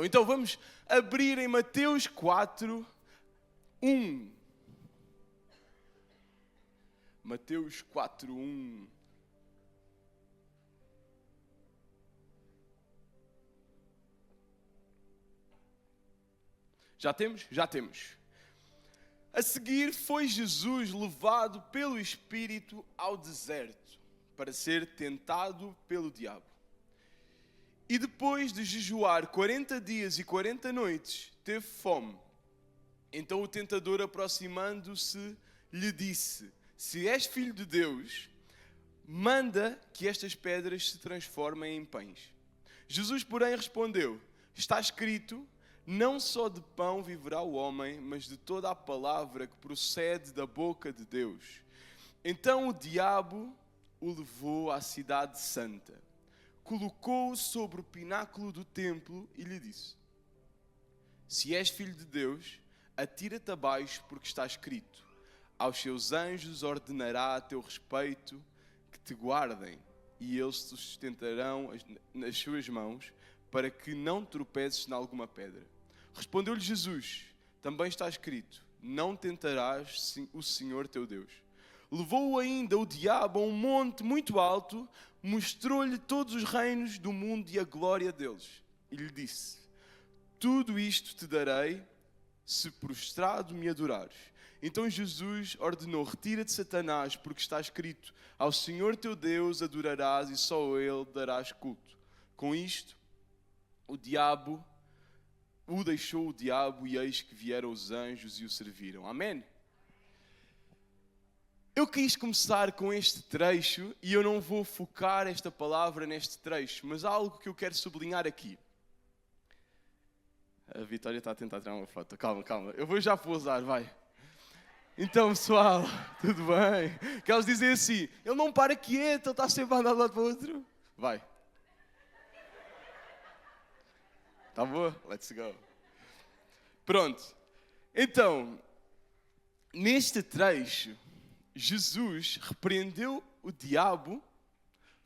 Então vamos abrir em Mateus 4, 1. Mateus 4, 1. Já temos? Já temos. A seguir foi Jesus levado pelo Espírito ao deserto para ser tentado pelo diabo. E depois de jejuar 40 dias e 40 noites, teve fome. Então o tentador, aproximando-se, lhe disse: se és filho de Deus, manda que estas pedras se transformem em pães. Jesus, porém, respondeu: está escrito, não só de pão viverá o homem, mas de toda a palavra que procede da boca de Deus. Então o diabo o levou à cidade santa, colocou-o sobre o pináculo do templo e lhe disse: se és filho de Deus, atira-te abaixo, porque está escrito, aos seus anjos ordenará a teu respeito que te guardem, e eles te sustentarão nas suas mãos, para que não tropeces em alguma pedra. Respondeu-lhe Jesus: também está escrito, não tentarás o Senhor teu Deus. Levou-o ainda o diabo a um monte muito alto, mostrou-lhe todos os reinos do mundo e a glória deles. E lhe disse: tudo isto te darei, se prostrado me adorares. Então Jesus ordenou: retira-te, Satanás, porque está escrito, ao Senhor teu Deus adorarás e só a Ele darás culto. Com isto, o deixou o diabo, e eis que vieram os anjos e o serviram. Amém? Eu quis começar com este trecho, e eu não vou focar esta palavra neste trecho, mas há algo que eu quero sublinhar aqui. A Vitória está a tentar tirar uma foto. Calma. Eu vou já pousar, vai. Então, pessoal, tudo bem? Que eles dizem assim, ele não para quieto, ele está sempre a andar de um lado para o outro. Vai. Tá boa? Let's go. Pronto. Então, neste trecho, Jesus repreendeu o diabo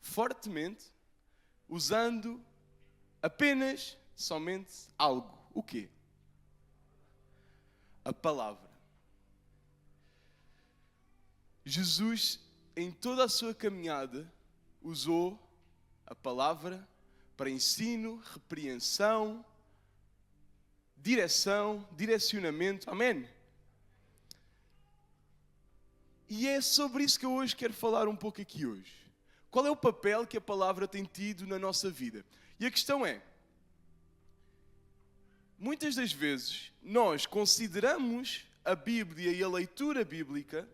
fortemente, usando apenas, somente algo. O quê? A palavra. Jesus, em toda a sua caminhada, usou a palavra para ensino, repreensão, direção, direcionamento. Amém? E é sobre isso que eu hoje quero falar um pouco aqui hoje. Qual é o papel que a palavra tem tido na nossa vida? E a questão é, muitas das vezes nós consideramos a Bíblia e a leitura bíblica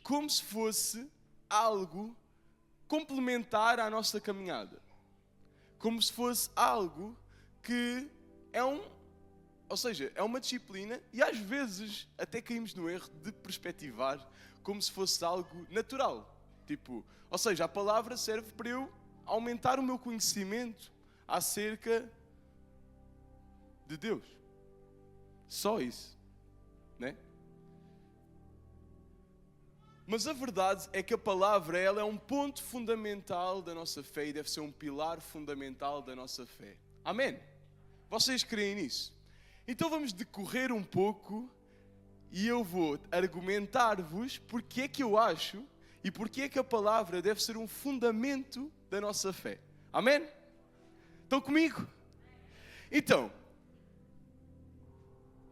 como se fosse algo complementar à nossa caminhada. Como se fosse algo que é uma disciplina, e às vezes até caímos no erro de perspectivar como se fosse algo natural. Ou seja, a palavra serve para eu aumentar o meu conhecimento acerca de Deus. Só isso, né? Mas a verdade é que a palavra, ela é um ponto fundamental da nossa fé e deve ser um pilar fundamental da nossa fé. Amém? Vocês creem nisso? Então vamos decorrer um pouco e eu vou argumentar-vos porque é que eu acho e porque é que a palavra deve ser um fundamento da nossa fé. Amém? Estão comigo? Então,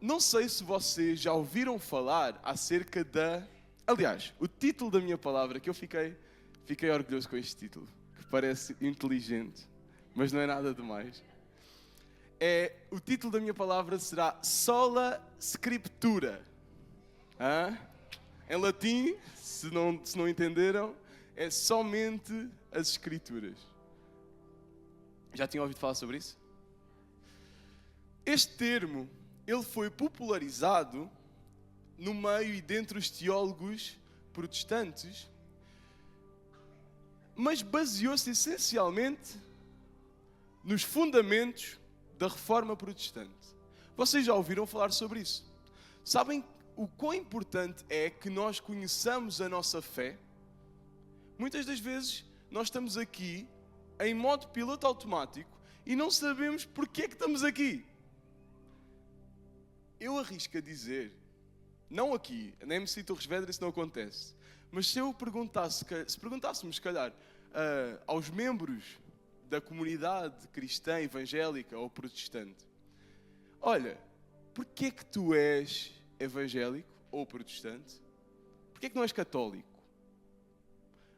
não sei se vocês já ouviram falar acerca da... Aliás, o título da minha palavra, que eu fiquei orgulhoso com este título, que parece inteligente, mas não é nada demais. O título da minha palavra será Sola Scriptura. Em latim, se não entenderam, é somente as Escrituras. Já tinham ouvido falar sobre isso? Este termo, ele foi popularizado no meio e dentre os teólogos protestantes, mas baseou-se essencialmente nos fundamentos da Reforma Protestante. Vocês já ouviram falar sobre isso? Sabem o quão importante é que nós conheçamos a nossa fé? Muitas das vezes nós estamos aqui em modo piloto automático e não sabemos porque é que estamos aqui. Eu arrisco a dizer, não aqui, na MC Torres Vedras isso não acontece, mas se perguntássemos, se calhar, aos membros da comunidade cristã, evangélica ou protestante, olha, porquê é que tu és evangélico ou protestante? Porquê é que não és católico?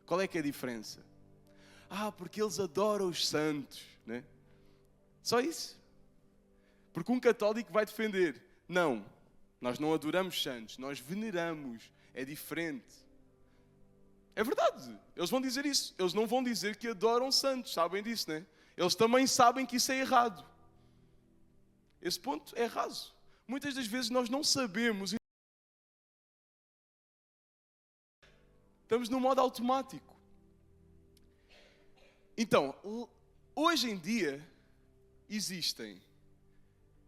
Qual é que é a diferença? Porque eles adoram os santos, né? Só isso. Porque um católico vai defender, não, nós não adoramos santos, nós veneramos, é diferente. É verdade, eles vão dizer isso. Eles não vão dizer que adoram santos, sabem disso, né? Eles também sabem que isso é errado. Esse ponto é raso. Muitas das vezes nós não sabemos. Estamos no modo automático. Então, hoje em dia, existem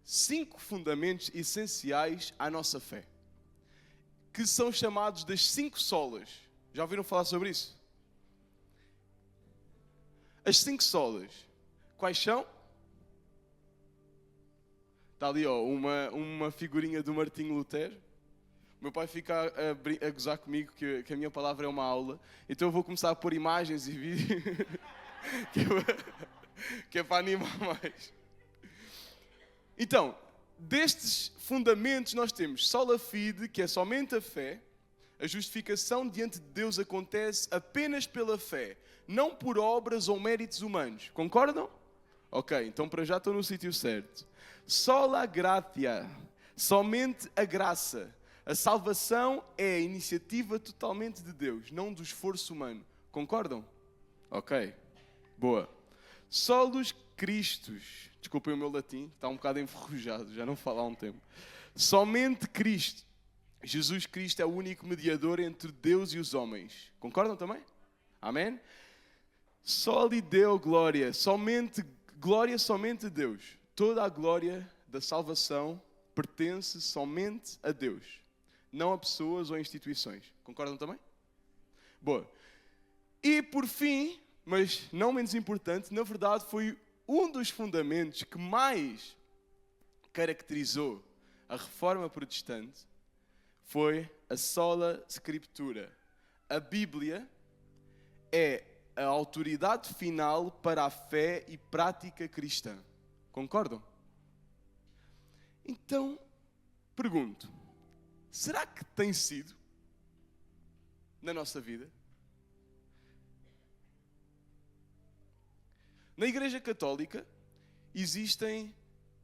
5 fundamentos essenciais à nossa fé, que são chamados das 5 solas. Já ouviram falar sobre isso? As 5 solas. Quais são? Está ali, uma figurinha do Martinho Lutero. O meu pai fica a gozar comigo que a minha palavra é uma aula. Então eu vou começar a pôr imagens e vídeos que é para animar mais. Então, destes fundamentos nós temos sola fide, que é somente a fé. A justificação diante de Deus acontece apenas pela fé, não por obras ou méritos humanos. Concordam? Ok, então para já estou no sítio certo. Sola gratia, somente a graça. A salvação é a iniciativa totalmente de Deus, não do esforço humano. Concordam? Ok, boa. Solus Christus. Desculpem o meu latim, está um bocado enferrujado, já não falo há um tempo. Somente Cristo. Jesus Cristo é o único mediador entre Deus e os homens. Concordam também? Amém? Soli Deo glória. Glória somente a Deus. Toda a glória da salvação pertence somente a Deus, não a pessoas ou instituições. Concordam também? Boa. E por fim, mas não menos importante, na verdade foi um dos fundamentos que mais caracterizou a Reforma Protestante, foi a sola scriptura. A Bíblia é a autoridade final para a fé e prática cristã. Concordam? Então, pergunto, será que tem sido na nossa vida? Na Igreja Católica existem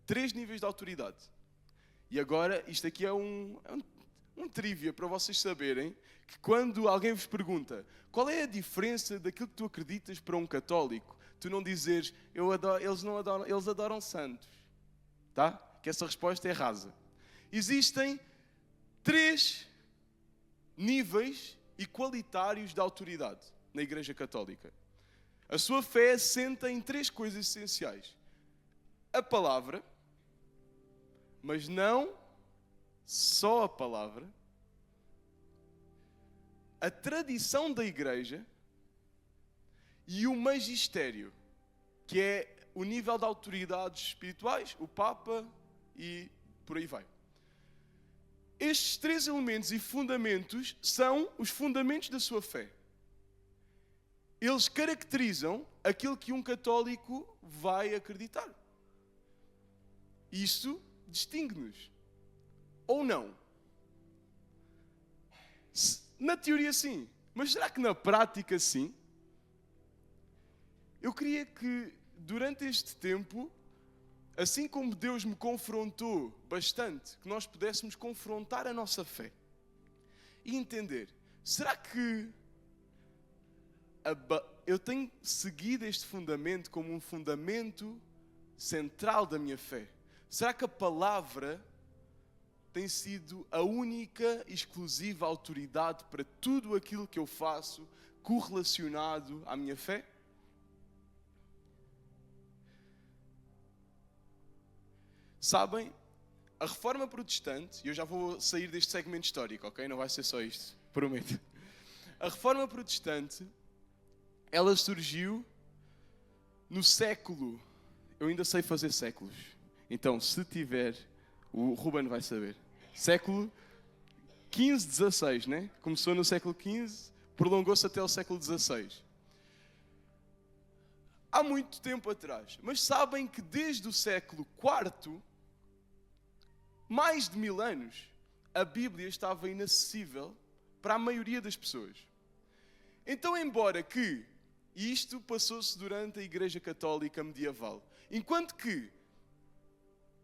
3 níveis de autoridade. E agora, isto aqui é um trivia para vocês saberem que quando alguém vos pergunta qual é a diferença daquilo que tu acreditas para um católico, tu não dizes, eles adoram santos. Tá? Que essa resposta é rasa. Existem 3 níveis e qualitários de autoridade na Igreja Católica. A sua fé assenta em 3 coisas essenciais. A palavra, mas não só a palavra, a tradição da Igreja e o magistério, que é o nível de autoridades espirituais, o Papa e por aí vai. Estes 3 elementos e fundamentos são os fundamentos da sua fé. Eles caracterizam aquilo que um católico vai acreditar. Isso distingue-nos. Ou não? Na teoria sim, mas será que na prática sim? Eu queria que durante este tempo, assim como Deus me confrontou bastante, que nós pudéssemos confrontar a nossa fé e entender, será que eu tenho seguido este fundamento como um fundamento central da minha fé? Será que a palavra tem sido a única e exclusiva autoridade para tudo aquilo que eu faço correlacionado à minha fé? Sabem, a Reforma Protestante, e eu já vou sair deste segmento histórico, ok? Não vai ser só isto, prometo. A Reforma Protestante, ela surgiu no século eu ainda sei fazer séculos. Então, se tiver, o Ruben vai saber. Século XV, XVI, né? Começou no século XV, prolongou-se até o século XVI. Há muito tempo atrás. Mas sabem que desde o século IV, mais de 1000 anos, a Bíblia estava inacessível para a maioria das pessoas. Então, embora que isto passou-se durante a Igreja Católica medieval, enquanto que,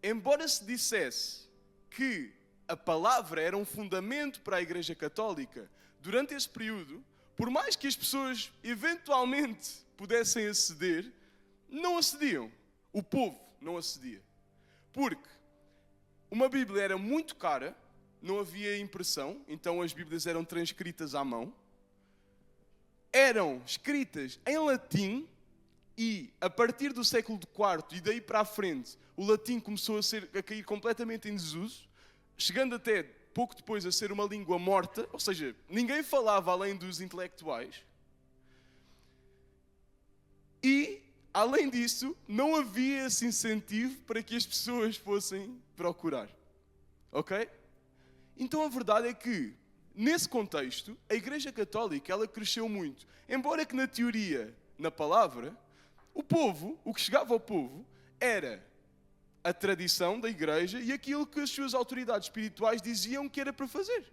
embora se dissesse que a palavra era um fundamento para a Igreja Católica, durante esse período, por mais que as pessoas eventualmente pudessem aceder, não acediam. O povo não acedia. Porque uma Bíblia era muito cara, não havia impressão, então as Bíblias eram transcritas à mão, eram escritas em latim e, a partir do século IV e daí para a frente, o latim começou a cair completamente em desuso, chegando até pouco depois a ser uma língua morta, ou seja, ninguém falava além dos intelectuais. E, além disso, não havia esse incentivo para que as pessoas fossem procurar. Ok? Então a verdade é que, nesse contexto, a Igreja Católica ela cresceu muito. Embora que na teoria, na palavra, o povo, o que chegava ao povo, era a tradição da Igreja e aquilo que as suas autoridades espirituais diziam que era para fazer.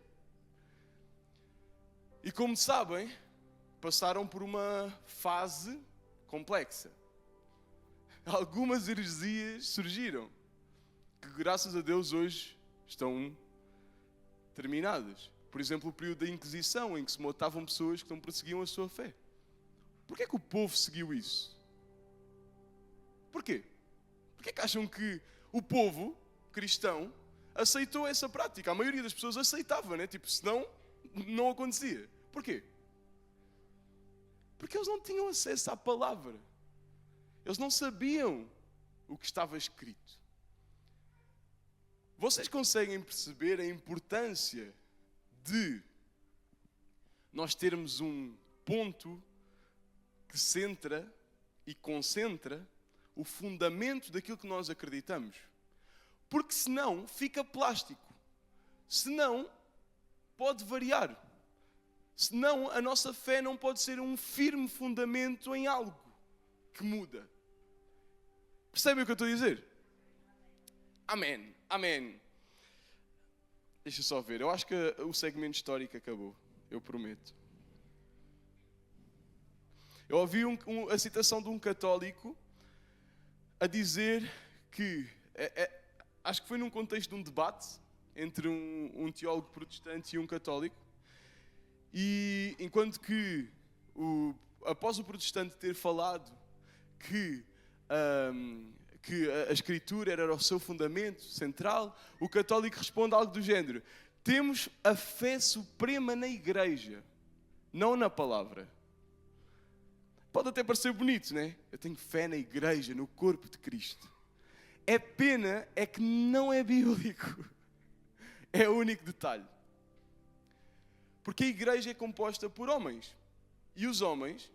E como sabem, passaram por uma fase complexa. Algumas heresias surgiram, que graças a Deus hoje estão terminadas. Por exemplo, o período da Inquisição, em que se matavam pessoas que não perseguiam a sua fé. Porquê que o povo seguiu isso? Porquê? Porquê que acham que o povo cristão aceitou essa prática? A maioria das pessoas aceitava, né? Tipo, senão não acontecia. Porquê? Porque eles não tinham acesso à palavra. Eles não sabiam o que estava escrito. Vocês conseguem perceber a importância de nós termos um ponto que centra e concentra o fundamento daquilo que nós acreditamos? Porque senão fica plástico. Senão pode variar. Senão a nossa fé não pode ser um firme fundamento em algo que muda. Percebem o que eu estou a dizer? Amém. Amém. Deixa só ver. Eu acho que o segmento histórico acabou. Eu prometo. Eu ouvi a citação de um católico a dizer que... acho que foi num contexto de um debate entre um teólogo protestante e um católico. E enquanto que, após o protestante ter falado que a Escritura era o seu fundamento central, o católico responde algo do género: temos a fé suprema na Igreja, não na palavra. Pode até parecer bonito, né? Eu tenho fé na Igreja, no corpo de Cristo. É pena é que não é bíblico. É o único detalhe. Porque a Igreja é composta por homens. E os homens,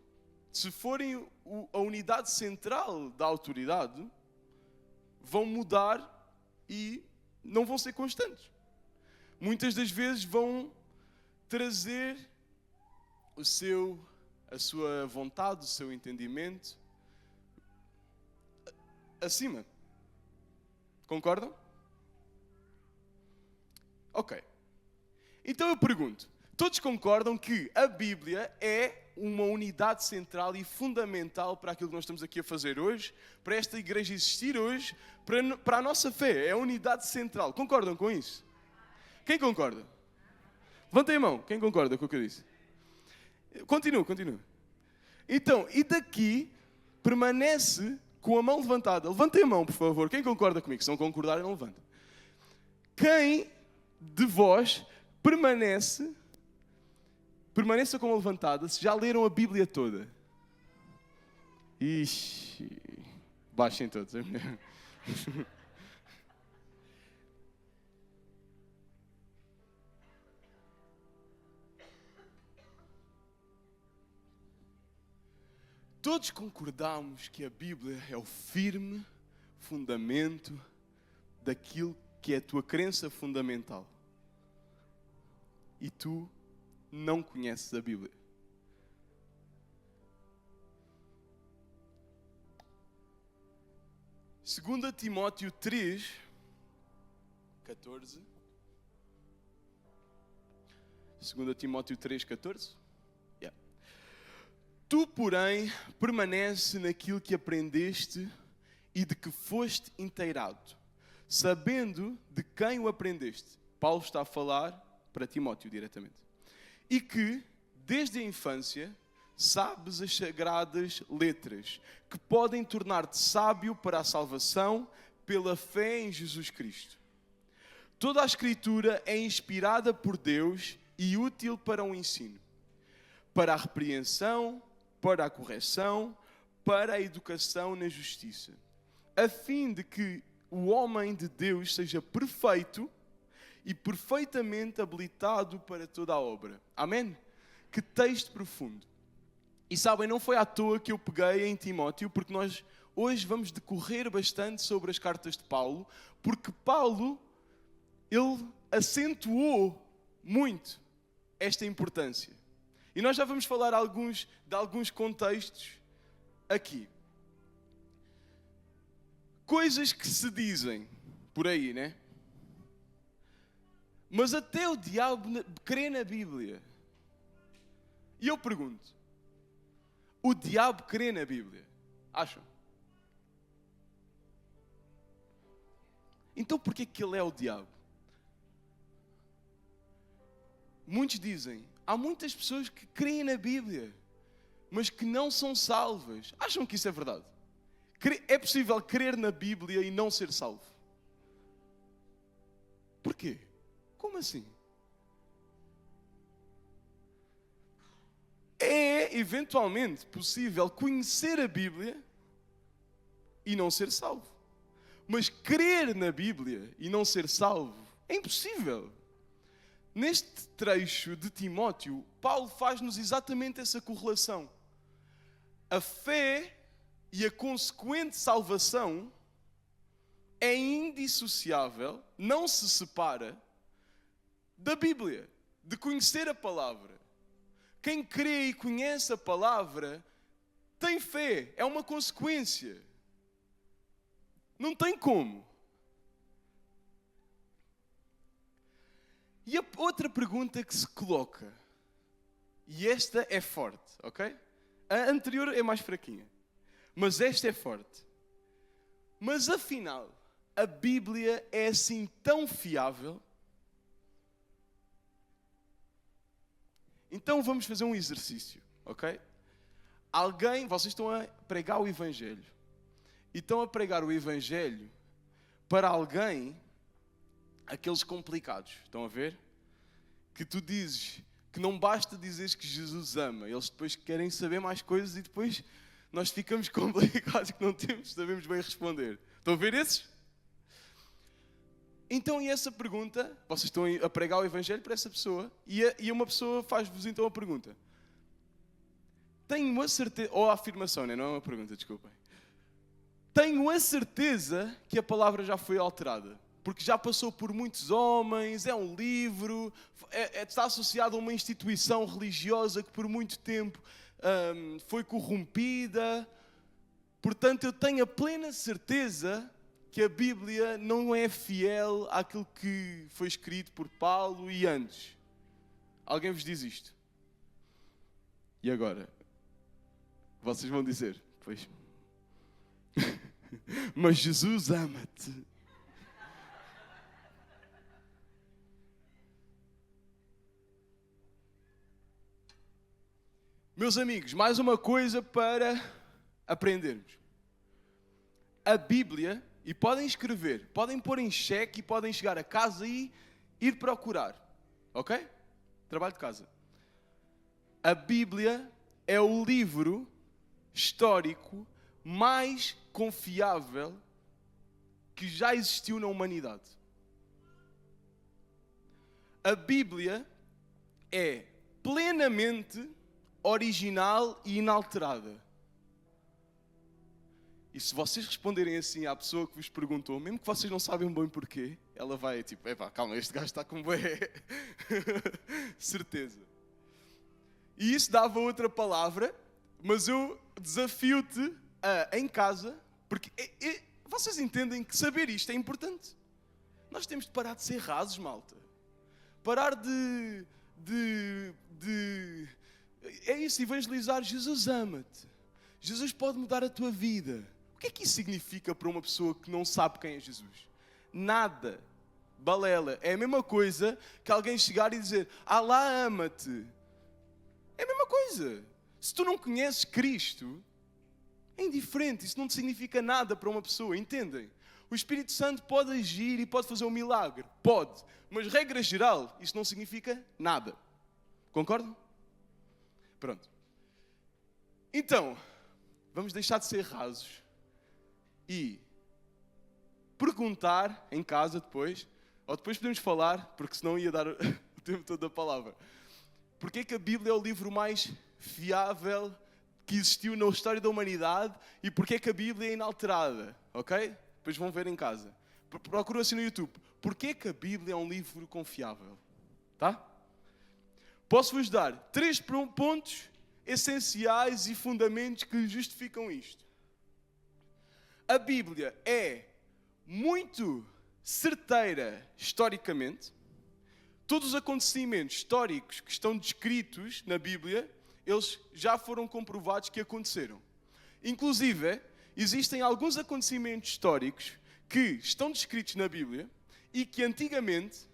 se forem a unidade central da autoridade, vão mudar e não vão ser constantes. Muitas das vezes vão trazer a sua vontade, o seu entendimento acima. Concordam? Ok. Então eu pergunto, todos concordam que a Bíblia é uma unidade central e fundamental para aquilo que nós estamos aqui a fazer hoje, para esta igreja existir hoje, para a nossa fé? É a unidade central. Concordam com isso? Quem concorda? Levantem a mão. Quem concorda com o que eu disse? Continua. Então, e daqui permanece com a mão levantada. Levantem a mão, por favor. Quem concorda comigo? Se não concordarem, não levantem. Quem de vós permaneça com a mão levantada se já leram a Bíblia toda? Ixi, baixem todos. Todos concordamos que a Bíblia é o firme fundamento daquilo que é a tua crença fundamental. E tu não conheces a Bíblia. Segundo Timóteo 3, 14. 2 Timóteo 3, 14. Yeah. Tu, porém, permanece naquilo que aprendeste e de que foste inteirado, sabendo de quem o aprendeste. Paulo está a falar para Timóteo diretamente. E que, desde a infância, sabes as sagradas letras, que podem tornar-te sábio para a salvação pela fé em Jesus Cristo. Toda a Escritura é inspirada por Deus e útil para o ensino, para a repreensão, para a correção, para a educação na justiça, a fim de que o homem de Deus seja perfeito e perfeitamente habilitado para toda a obra. Amém? Que texto profundo. E sabem, não foi à toa que eu peguei em Timóteo, porque nós hoje vamos decorrer bastante sobre as cartas de Paulo, porque Paulo, ele acentuou muito esta importância. E nós já vamos falar de alguns contextos aqui. Coisas que se dizem por aí, né? Mas até o diabo crê na Bíblia. E eu pergunto, o diabo crê na Bíblia? Acham? Então porquê que ele é o diabo? Muitos dizem, há muitas pessoas que creem na Bíblia, mas que não são salvas. Acham que isso é verdade? É possível crer na Bíblia e não ser salvo? Porquê? Como assim? É eventualmente possível conhecer a Bíblia e não ser salvo. Mas crer na Bíblia e não ser salvo é impossível. Neste trecho de Timóteo, Paulo faz-nos exatamente essa correlação. A fé e a consequente salvação é indissociável, não se separa da Bíblia, de conhecer a palavra. Quem crê e conhece a palavra tem fé, é uma consequência. Não tem como. E a outra pergunta que se coloca, e esta é forte, ok? A anterior é mais fraquinha, mas esta é forte. Mas afinal, a Bíblia é assim tão fiável? Então vamos fazer um exercício, ok? Vocês estão a pregar o Evangelho. E estão a pregar o Evangelho para alguém, aqueles complicados, estão a ver? Que tu dizes, que não basta dizeres que Jesus ama. Eles depois querem saber mais coisas e depois nós ficamos complicados que não sabemos bem responder. Estão a ver esses? Então, e essa pergunta, vocês estão a pregar o Evangelho para essa pessoa, e uma pessoa faz-vos então a pergunta. Tenho a certeza, ou a afirmação, né? Não é uma pergunta, desculpem. Tenho a certeza que a palavra já foi alterada, porque já passou por muitos homens, é um livro, está associado a uma instituição religiosa que por muito tempo foi corrompida. Portanto, eu tenho a plena certeza que a Bíblia não é fiel àquilo que foi escrito por Paulo e antes. Alguém vos diz isto? E agora? Vocês vão dizer, pois. Mas Jesus ama-te. Meus amigos, mais uma coisa para aprendermos. A Bíblia, e podem escrever, podem pôr em xeque e podem chegar a casa e ir procurar. Ok? Trabalho de casa. A Bíblia é o livro histórico mais confiável que já existiu na humanidade. A Bíblia é plenamente original e inalterada. E se vocês responderem assim à pessoa que vos perguntou, mesmo que vocês não sabem bem porquê, ela vai tipo, epá, calma, este gajo está com bué. Certeza. E isso dava outra palavra, mas eu desafio-te em casa, porque vocês entendem que saber isto é importante. Nós temos de parar de ser rasos, malta. Parar de é isso, evangelizar. Jesus ama-te. Jesus pode mudar a tua vida. O que é que isso significa para uma pessoa que não sabe quem é Jesus? Nada. Balela. É a mesma coisa que alguém chegar e dizer, Alá ama-te. É a mesma coisa. Se tu não conheces Cristo, é indiferente. Isso não significa nada para uma pessoa, entendem? O Espírito Santo pode agir e pode fazer um milagre. Pode. Mas, regra geral, isso não significa nada. Concordam? Pronto. Então, vamos deixar de ser rasos e perguntar em casa depois, ou depois podemos falar, porque senão ia dar o tempo todo da palavra. Porquê que a Bíblia é o livro mais fiável que existiu na história da humanidade e porquê que a Bíblia é inalterada, ok? Depois vão ver em casa. Procura assim no YouTube. Porquê que a Bíblia é um livro confiável? Tá? Posso-vos dar 3 pontos essenciais e fundamentos que justificam isto. A Bíblia é muito certeira historicamente. Todos os acontecimentos históricos que estão descritos na Bíblia, eles já foram comprovados que aconteceram. Inclusive, existem alguns acontecimentos históricos que estão descritos na Bíblia e que antigamente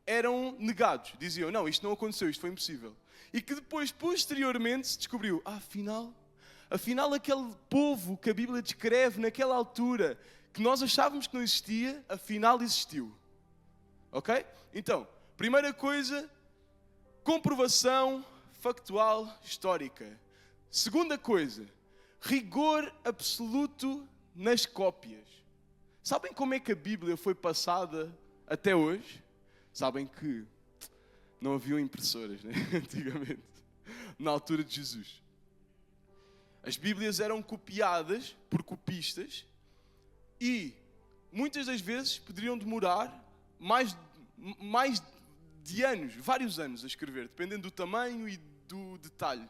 eram negados. Diziam, não, isto não aconteceu, isto foi impossível. E que depois, posteriormente, se descobriu, afinal aquele povo que a Bíblia descreve naquela altura, que nós achávamos que não existia, afinal existiu. Ok? Então, primeira coisa, comprovação factual histórica. Segunda coisa, rigor absoluto nas cópias. Sabem como é que a Bíblia foi passada até hoje? Sabem que não haviam impressoras, né? Antigamente, na altura de Jesus. As Bíblias eram copiadas por copistas e muitas das vezes poderiam demorar mais de anos, vários anos a escrever, dependendo do tamanho e do detalhe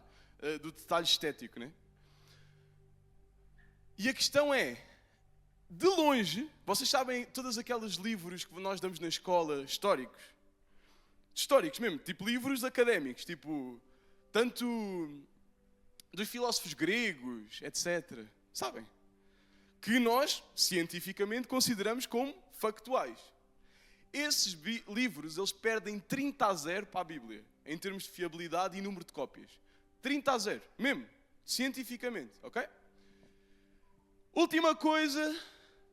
estético, né? E a questão é, de longe, vocês sabem todos aqueles livros que nós damos na escola, históricos mesmo, tipo livros académicos, tipo, tanto dos filósofos gregos, etc. Sabem? Que nós, cientificamente, consideramos como factuais. Esses livros, eles perdem 30-0 para a Bíblia, em termos de fiabilidade e número de cópias. 30-0, mesmo, cientificamente, ok? Última coisa,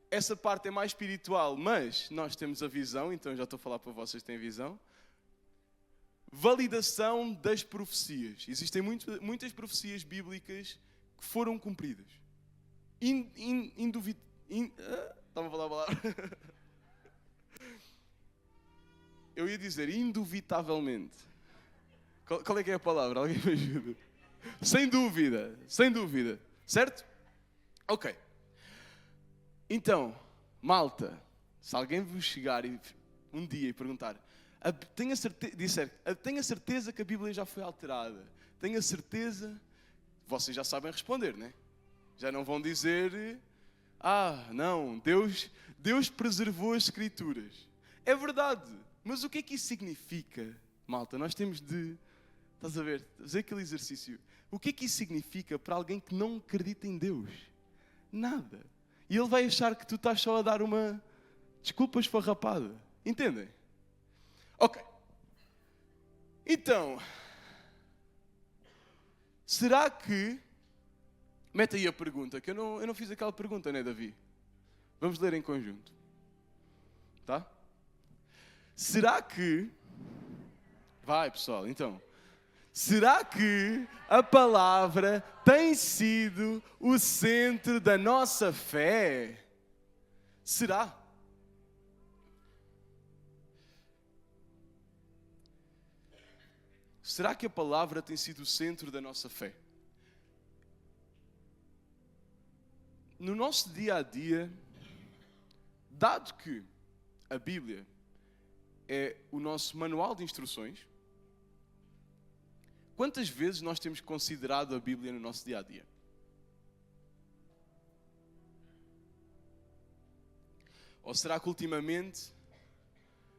essa parte é mais espiritual, mas nós temos a visão, então já estou a falar para vocês que têm visão. Validação das profecias. Existem muitas profecias bíblicas que foram cumpridas. Estava a falar a palavra. Eu ia dizer indubitavelmente. Qual é que é a palavra? Alguém me ajuda? Sem dúvida. Certo? Ok. Então, malta, se alguém vos chegar um dia e perguntar, tenho a certeza que a Bíblia já foi alterada. Tenho a certeza, vocês já sabem responder, né? Já não vão dizer, não, Deus preservou as Escrituras. É verdade, mas o que é que isso significa, malta? Nós temos de, estás a ver, fazer aquele exercício. O que é que isso significa para alguém que não acredita em Deus? Nada. E ele vai achar que tu estás só a dar uma desculpa esfarrapada. Entendem? Ok. Então, será que... Mete aí a pergunta, que eu não fiz aquela pergunta, né, Davi? Vamos ler em conjunto. Tá? Será que... Vai, pessoal, então. Será que a palavra tem sido o centro da nossa fé? Será? Será que a palavra tem sido o centro da nossa fé? no nosso dia a dia, dado que a Bíblia é o nosso manual de instruções, quantas vezes nós temos considerado a Bíblia no nosso dia a dia? Ou será que ultimamente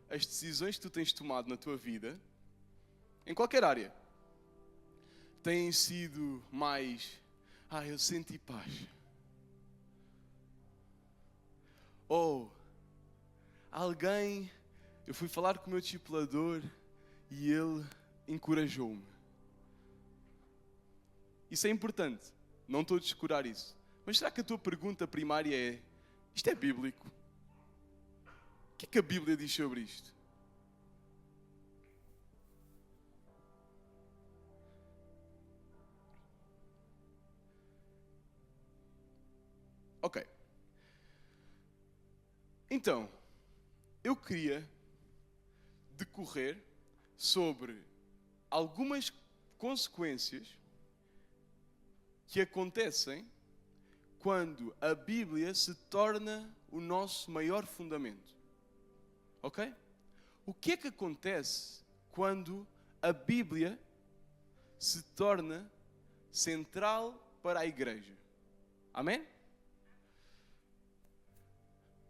as decisões que tu tens tomado na tua vida, em qualquer área, têm sido mais, eu senti paz? Ou eu fui falar com o meu discipulador e ele encorajou-me. Isso é importante, não estou a descurar isso. Mas será que a tua pergunta primária é, isto é bíblico? O que é que a Bíblia diz sobre isto? Ok. Então, eu queria decorrer sobre algumas consequências que acontecem quando a Bíblia se torna o nosso maior fundamento. Ok? O que é que acontece quando a Bíblia se torna central para a igreja? Amém?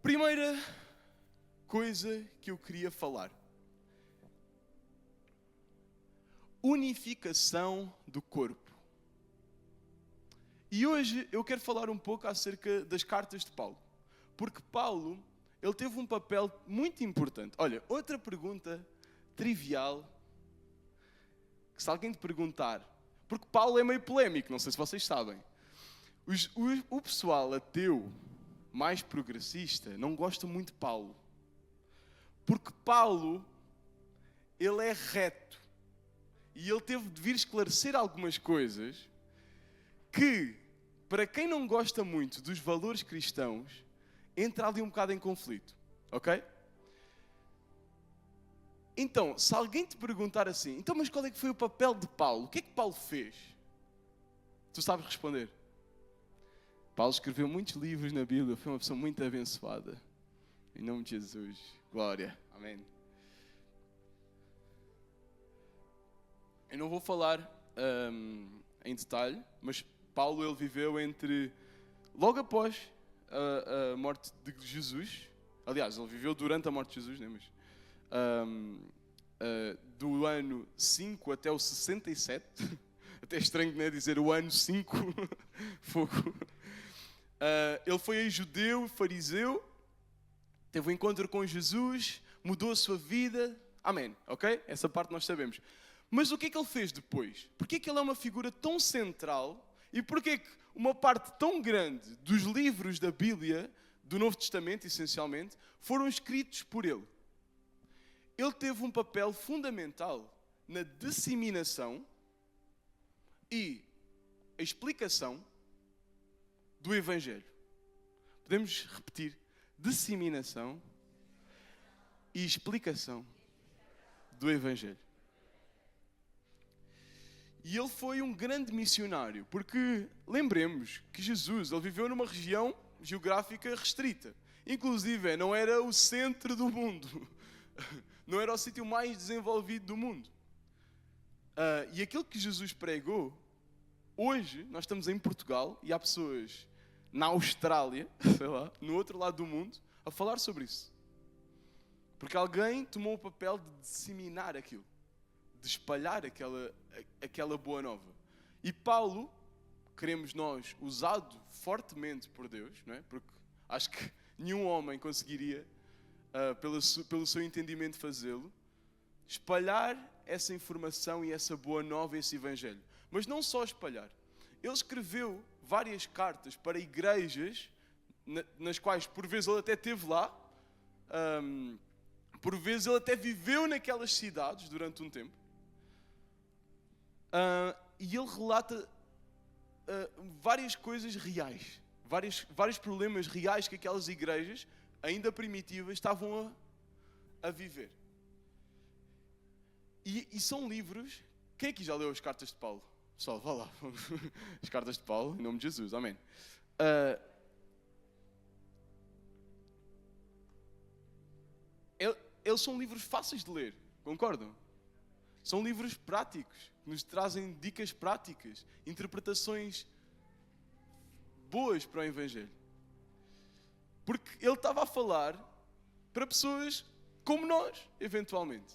Primeira coisa que eu queria falar. Unificação do corpo. E hoje eu quero falar um pouco acerca das cartas de Paulo. Porque Paulo, ele teve um papel muito importante. Olha, outra pergunta trivial, que se alguém te perguntar, porque Paulo é meio polémico, não sei se vocês sabem. O pessoal ateu, mais progressista, não gosta muito de Paulo. Porque Paulo, ele é reto. E ele teve de vir esclarecer algumas coisas que, para quem não gosta muito dos valores cristãos, entra ali um bocado em conflito. Ok? Então, se alguém te perguntar assim, então, mas qual é que foi o papel de Paulo? O que é que Paulo fez? Tu sabes responder. Paulo escreveu muitos livros na Bíblia, foi uma pessoa muito abençoada. Em nome de Jesus. Glória. Amém. Eu não vou falar em detalhe, mas Paulo ele viveu logo após a morte de Jesus. Aliás, ele viveu durante a morte de Jesus, né? Mas, do ano 5 até o 67. Até é estranho, né, dizer o ano 5. Fogo. Ele foi judeu, fariseu, teve um encontro com Jesus, mudou a sua vida. Amém, ok? Essa parte nós sabemos. Mas o que é que ele fez depois? Porquê é que ele é uma figura tão central? E porquê é que uma parte tão grande dos livros da Bíblia, do Novo Testamento, essencialmente, foram escritos por ele? Ele teve um papel fundamental na disseminação e a explicação do Evangelho. Podemos repetir? Disseminação e explicação do Evangelho. E ele foi um grande missionário, porque lembremos que Jesus ele viveu numa região geográfica restrita. Inclusive, não era o centro do mundo. Não era o sítio mais desenvolvido do mundo. E aquilo que Jesus pregou, hoje nós estamos em Portugal e há pessoas na Austrália, sei lá, no outro lado do mundo, a falar sobre isso. Porque alguém tomou o papel de disseminar aquilo, de espalhar aquela boa nova. E Paulo, queremos nós, usado fortemente por Deus, não é? Porque acho que nenhum homem conseguiria, pelo seu entendimento, fazê-lo, espalhar essa informação e essa boa nova, esse evangelho. Mas não só espalhar. Ele escreveu várias cartas para igrejas, nas quais por vezes ele até esteve lá, por vezes ele até viveu naquelas cidades durante um tempo. E ele relata várias coisas reais, vários problemas reais que aquelas igrejas, ainda primitivas, estavam a viver. E são livros. Quem aqui já leu as cartas de Paulo? Pessoal, vá lá. As cartas de Paulo, em nome de Jesus, amém. eles são livros fáceis de ler, concordam? São livros práticos, que nos trazem dicas práticas, interpretações boas para o Evangelho. Porque ele estava a falar para pessoas como nós, eventualmente.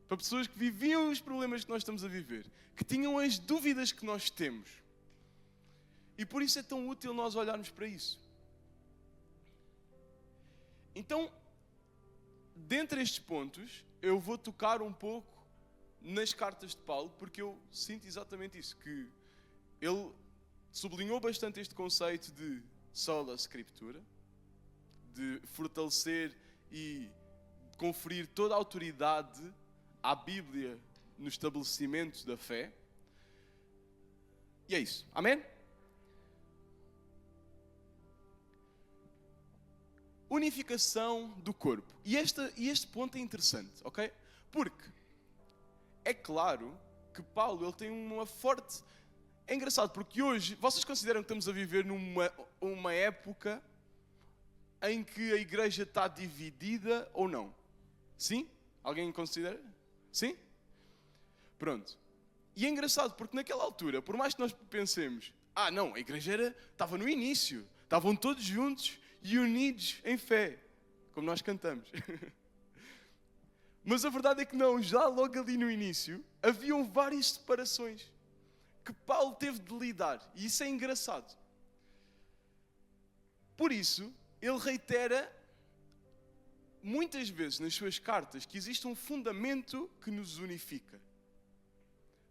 Para pessoas que viviam os problemas que nós estamos a viver, que tinham as dúvidas que nós temos. E por isso é tão útil nós olharmos para isso. Então, dentre estes pontos, eu vou tocar um pouco nas cartas de Paulo, porque eu sinto exatamente isso, que ele sublinhou bastante este conceito de sola scriptura, de fortalecer e conferir toda a autoridade à Bíblia no estabelecimento da fé. E é isso. Amém? Unificação do corpo. E este ponto é interessante, ok? Porque é claro que Paulo ele tem uma forte... É engraçado, porque hoje, vocês consideram que estamos a viver numa época em que a igreja está dividida ou não? Sim? Alguém considera? Sim? Pronto. E é engraçado, porque naquela altura, por mais que nós pensemos, não, a igreja estava no início, estavam todos juntos e unidos em fé, como nós cantamos. Mas a verdade é que não, já logo ali no início, haviam várias separações que Paulo teve de lidar, e isso é engraçado. Por isso, ele reitera muitas vezes nas suas cartas que existe um fundamento que nos unifica.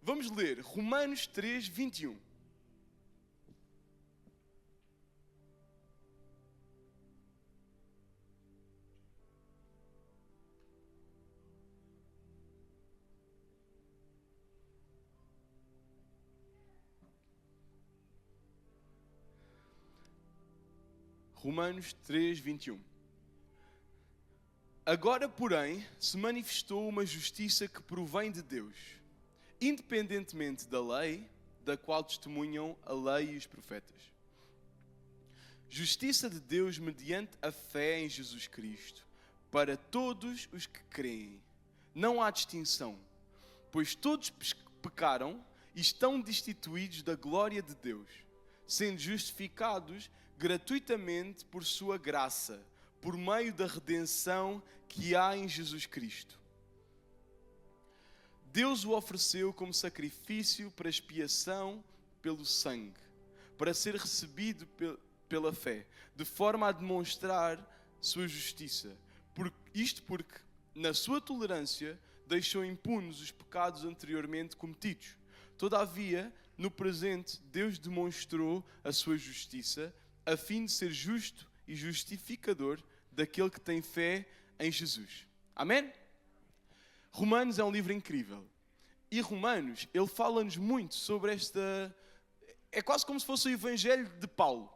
Vamos ler Romanos 3, 21. Romanos 3, 21. Agora, porém, se manifestou uma justiça que provém de Deus, independentemente da lei, da qual testemunham a lei e os profetas. Justiça de Deus mediante a fé em Jesus Cristo, para todos os que creem. Não há distinção, pois todos pecaram e estão destituídos da glória de Deus, sendo justificados gratuitamente por sua graça, por meio da redenção que há em Jesus Cristo. Deus o ofereceu como sacrifício para expiação pelo sangue, para ser recebido pela fé, de forma a demonstrar sua justiça. Porque, na sua tolerância, deixou impunes os pecados anteriormente cometidos. Todavia, no presente, Deus demonstrou a sua justiça, a fim de ser justo e justificador daquele que tem fé em Jesus. Amém? Romanos é um livro incrível. E Romanos, ele fala-nos muito sobre esta... É quase como se fosse o Evangelho de Paulo.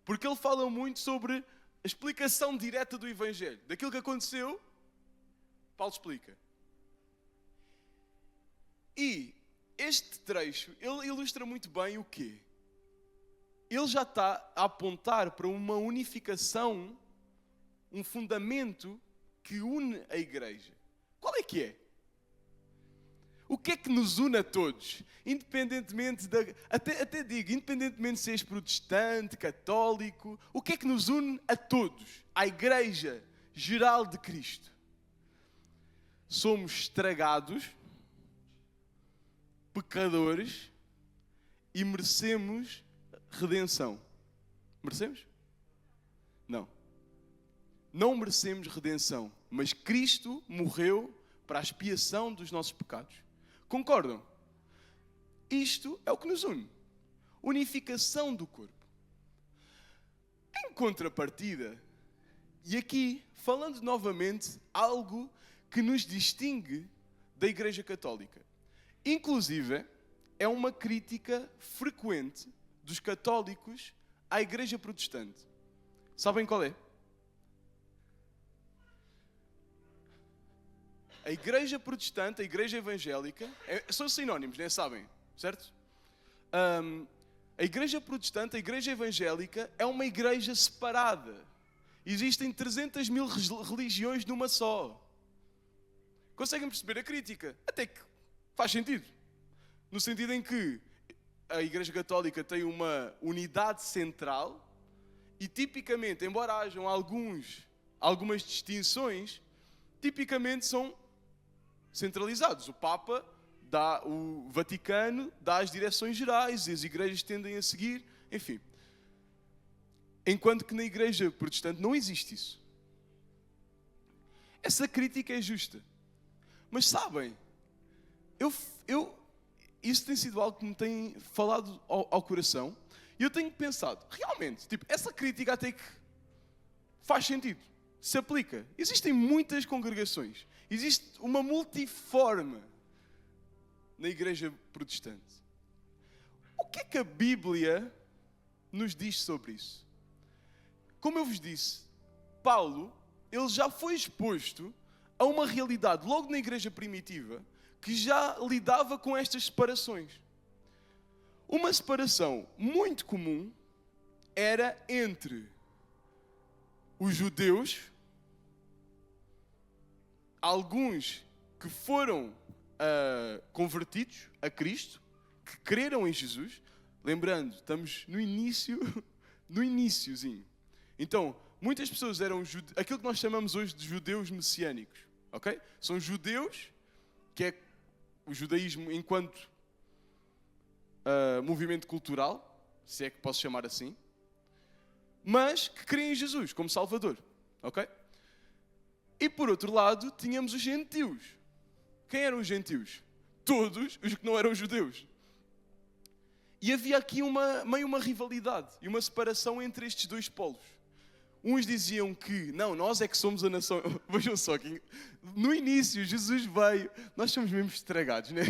Porque ele fala muito sobre a explicação direta do Evangelho. Daquilo que aconteceu, Paulo explica. E este trecho, ele ilustra muito bem o quê? Ele já está a apontar para uma unificação, um fundamento que une a igreja. Qual é que é? O que é que nos une a todos? Independentemente até digo, independentemente se és protestante, católico, o que é que nos une a todos? À igreja geral de Cristo. Somos estragados, pecadores e merecemos redenção. Merecemos? Não. Não merecemos redenção, mas Cristo morreu para a expiação dos nossos pecados. Concordam? Isto é o que nos une. Unificação do corpo. Em contrapartida, e aqui, falando novamente, algo que nos distingue da Igreja Católica. Inclusive, é uma crítica frequente dos católicos à Igreja Protestante. Sabem qual é? A Igreja Protestante, a Igreja Evangélica, são sinónimos, né? Sabem? Certo? A Igreja Protestante, a Igreja Evangélica, é uma igreja separada. Existem 300 mil religiões numa só. Conseguem perceber a crítica? Até que faz sentido. No sentido em que a Igreja Católica tem uma unidade central e tipicamente, embora hajam algumas distinções, tipicamente são centralizados. O Papa o Vaticano dá as direções gerais e as igrejas tendem a seguir, enfim. Enquanto que na Igreja Protestante não existe isso. Essa crítica é justa. Mas sabem, isso tem sido algo que me tem falado ao coração e eu tenho pensado, realmente, essa crítica até que faz sentido, se aplica. Existem muitas congregações, existe uma multiforme na Igreja Protestante. O que é que a Bíblia nos diz sobre isso? Como eu vos disse, Paulo, ele já foi exposto a uma realidade, logo na Igreja primitiva, que já lidava com estas separações. Uma separação muito comum era entre os judeus, alguns que foram convertidos a Cristo, que creram em Jesus. Lembrando, estamos no iniciozinho. Então, muitas pessoas eram aquilo que nós chamamos hoje de judeus messiânicos. Ok? São judeus, que é o judaísmo enquanto movimento cultural, se é que posso chamar assim, mas que creem em Jesus como Salvador. Ok? E por outro lado, tínhamos os gentios. Quem eram os gentios? Todos os que não eram judeus. E havia aqui meio uma rivalidade e uma separação entre estes dois polos. Uns diziam que, não, nós é que somos a nação... Vejam só, que no início Jesus veio... Nós somos mesmo estragados, né?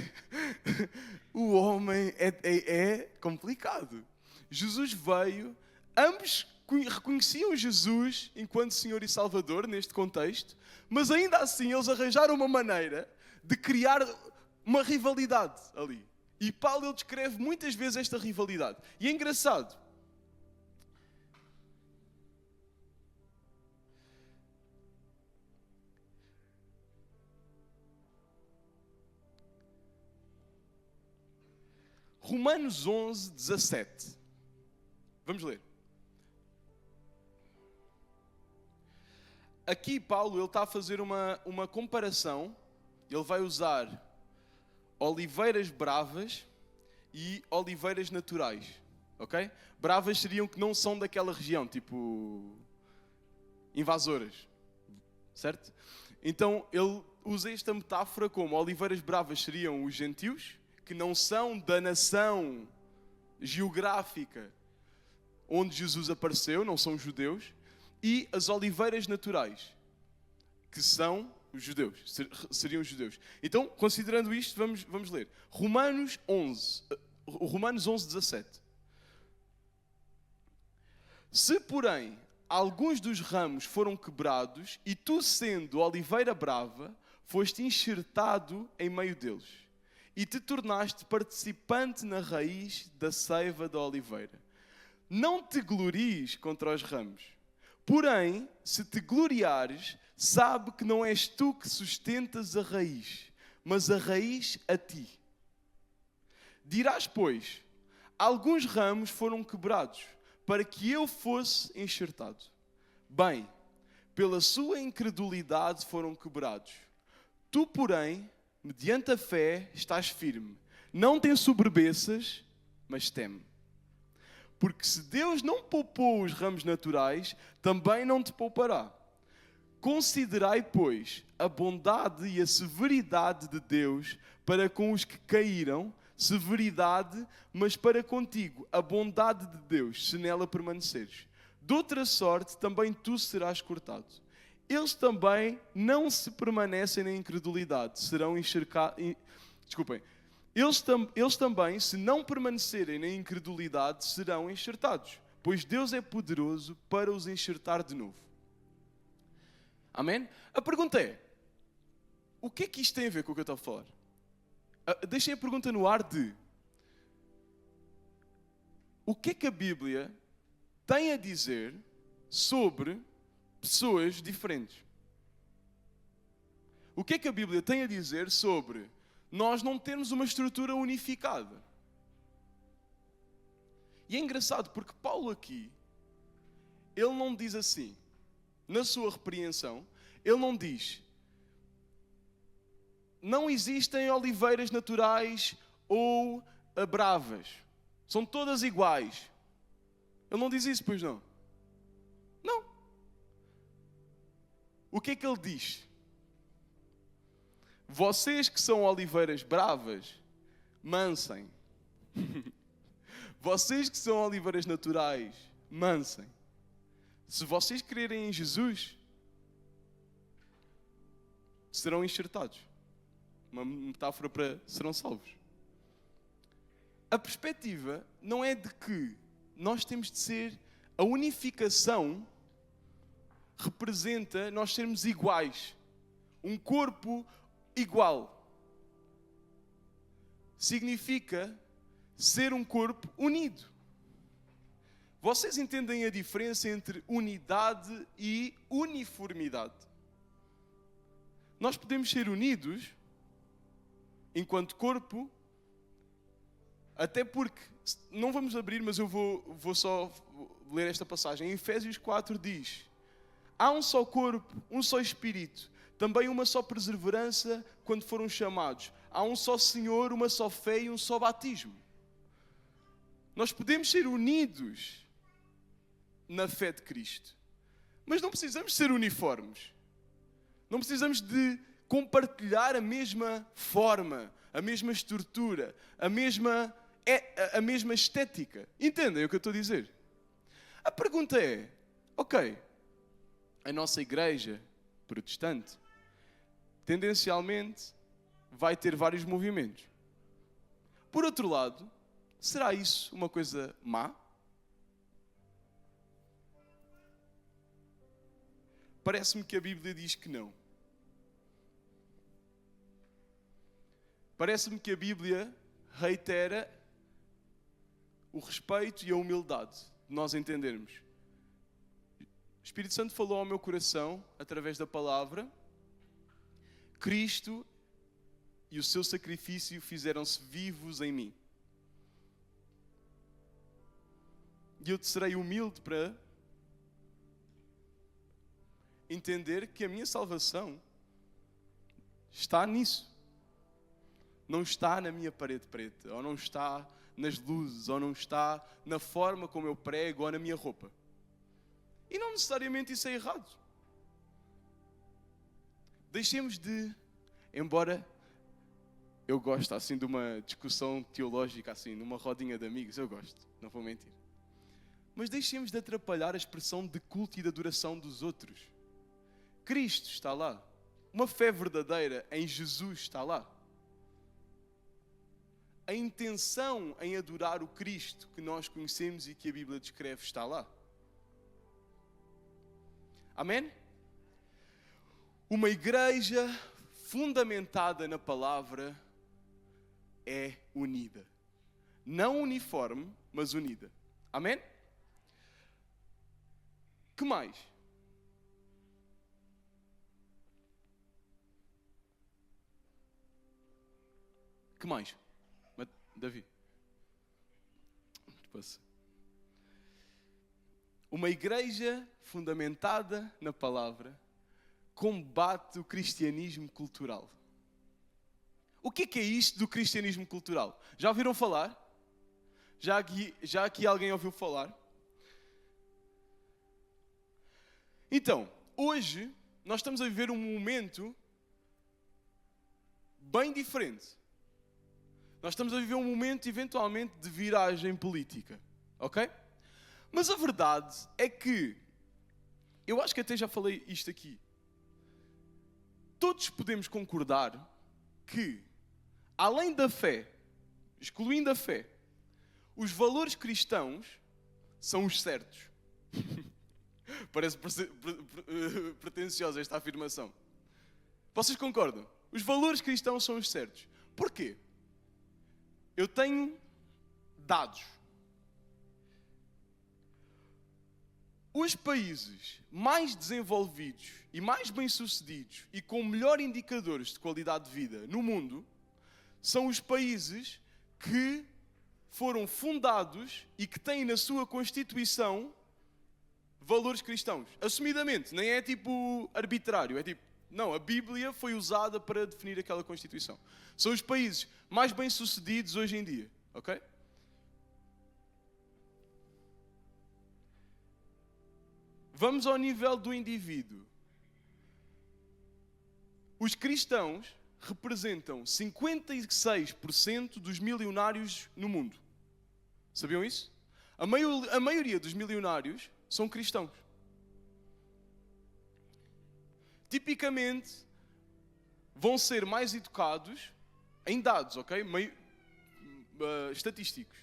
O homem é complicado. Jesus veio, ambos reconheciam Jesus enquanto Senhor e Salvador, neste contexto, mas ainda assim eles arranjaram uma maneira de criar uma rivalidade ali. E Paulo, ele descreve muitas vezes esta rivalidade. E é engraçado. Romanos 11, 17. Vamos ler. Aqui Paulo, ele está a fazer uma comparação. Ele vai usar oliveiras bravas e oliveiras naturais. Ok? Bravas seriam que não são daquela região, tipo invasoras. Certo? Então ele usa esta metáfora como oliveiras bravas seriam os gentios, que não são da nação geográfica onde Jesus apareceu, não são judeus, e as oliveiras naturais, que são os judeus, seriam os judeus. Então, considerando isto, vamos ler. Romanos 11, 17. Se, porém, alguns dos ramos foram quebrados, e tu, sendo oliveira brava, foste enxertado em meio deles, e te tornaste participante na raiz da seiva da oliveira. Não te glories contra os ramos. Porém, se te gloriares, sabe que não és tu que sustentas a raiz, mas a raiz a ti. Dirás, pois, alguns ramos foram quebrados, para que eu fosse enxertado. Bem, pela sua incredulidade foram quebrados. Tu, porém, mediante a fé, estás firme. Não te ensoberbeças, mas teme. Porque se Deus não poupou os ramos naturais, também não te poupará. Considerai, pois, a bondade e a severidade de Deus para com os que caíram, severidade, mas para contigo a bondade de Deus, se nela permaneceres. De outra sorte, também tu serás cortado. Eles também não se permanecem na incredulidade, serão encharcados. Desculpem. Eles também, se não permanecerem na incredulidade, serão enxertados, pois Deus é poderoso para os enxertar de novo. Amém? A pergunta é, o que é que isto tem a ver com o que eu estou a falar? Deixem a pergunta no ar de, o que é que a Bíblia tem a dizer sobre pessoas diferentes? o que é que a Bíblia tem a dizer sobre nós não termos uma estrutura unificada? E é engraçado porque Paulo aqui, ele não diz assim, na sua repreensão, ele não diz: não existem oliveiras naturais ou bravas, são todas iguais. Ele não diz isso, pois não? Não. O que é que ele diz? Vocês que são oliveiras bravas, mansem. Vocês que são oliveiras naturais, mansem. Se vocês crerem em Jesus, serão enxertados. Uma metáfora para serão salvos. A perspectiva não é de que nós temos de ser... A unificação representa nós sermos iguais. Um corpo igual. Significa ser um corpo unido. Vocês entendem a diferença entre unidade e uniformidade? Nós podemos ser unidos enquanto corpo, até porque, não vamos abrir, mas eu vou só ler esta passagem. Em Efésios 4 diz: há um só corpo, um só Espírito, também uma só perseverança quando foram chamados. Há um só Senhor, uma só fé e um só batismo. Nós podemos ser unidos na fé de Cristo, mas não precisamos ser uniformes. Não precisamos de compartilhar a mesma forma, a mesma estrutura, a mesma estética. Entendem o que eu estou a dizer? A pergunta é, ok, a nossa igreja protestante, tendencialmente, vai ter vários movimentos. Por outro lado, será isso uma coisa má? Parece-me que a Bíblia diz que não. Parece-me que a Bíblia reitera o respeito e a humildade de nós entendermos. O Espírito Santo falou ao meu coração, através da palavra, Cristo e o seu sacrifício fizeram-se vivos em mim. E eu te serei humilde para entender que a minha salvação está nisso. Não está na minha parede preta, ou não está nas luzes, ou não está na forma como eu prego, ou na minha roupa. E não necessariamente isso é errado. Deixemos de, embora eu goste assim de uma discussão teológica, assim, numa rodinha de amigos, eu gosto, não vou mentir. Mas deixemos de atrapalhar a expressão de culto e de adoração dos outros. Cristo está lá. Uma fé verdadeira em Jesus está lá. A intenção em adorar o Cristo que nós conhecemos e que a Bíblia descreve está lá. Amém? Uma igreja fundamentada na palavra é unida. Não uniforme, mas unida. Amém? Que mais? Que mais? Davi. Uma igreja fundamentada na palavra combate o cristianismo cultural. O que é isto do cristianismo cultural? Já ouviram falar? Já aqui alguém ouviu falar? Então, hoje nós estamos a viver um momento bem diferente. Nós estamos a viver um momento, eventualmente, de viragem política. Ok? Mas a verdade é que, eu acho que até já falei isto aqui, todos podemos concordar que, além da fé, excluindo a fé, os valores cristãos são os certos. Parece pretenciosa esta afirmação. Vocês concordam? Os valores cristãos são os certos. Porquê? Eu tenho dados. os países mais desenvolvidos e mais bem-sucedidos e com melhor indicadores de qualidade de vida no mundo são os países que foram fundados e que têm na sua Constituição valores cristãos. Assumidamente, nem é tipo arbitrário, é tipo, não, a Bíblia foi usada para definir aquela Constituição. São os países mais bem-sucedidos hoje em dia, ok? Vamos ao nível do indivíduo. Os cristãos representam 56% dos milionários no mundo. Sabiam isso? A maioria dos milionários são cristãos. Tipicamente, vão ser mais educados em dados, ok? Estatísticos.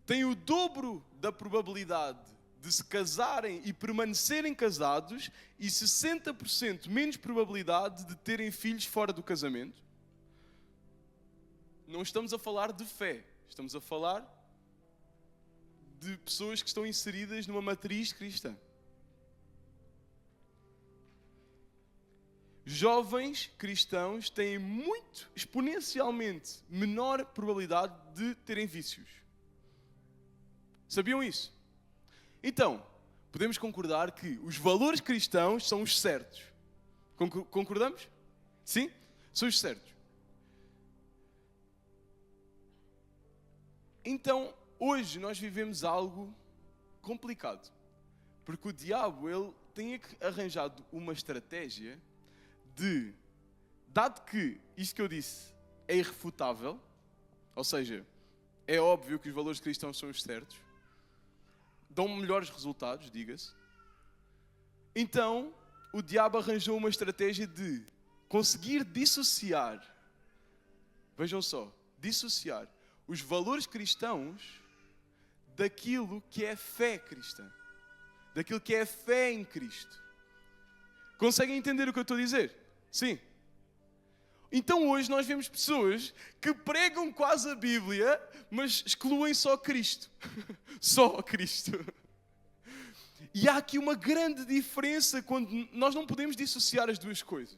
Têm o dobro da probabilidade de se casarem e permanecerem casados e 60% menos probabilidade de terem filhos fora do casamento. Não estamos a falar de fé, estamos a falar de pessoas que estão inseridas numa matriz cristã. Jovens cristãos têm exponencialmente menor probabilidade de terem vícios. Sabiam isso? Então, podemos concordar que os valores cristãos são os certos. Concordamos? Sim? São os certos. Então, hoje nós vivemos algo complicado. Porque o diabo, ele tem arranjado uma estratégia de, dado que isto que eu disse é irrefutável, ou seja, é óbvio que os valores cristãos são os certos, dão melhores resultados, diga-se. Então, o diabo arranjou uma estratégia de conseguir dissociar, vejam só, dissociar os valores cristãos daquilo que é fé cristã, daquilo que é fé em Cristo. Conseguem entender o que eu estou a dizer? Sim. Então hoje nós vemos pessoas que pregam quase a Bíblia, mas excluem só Cristo. Só Cristo. E há aqui uma grande diferença quando nós não podemos dissociar as duas coisas.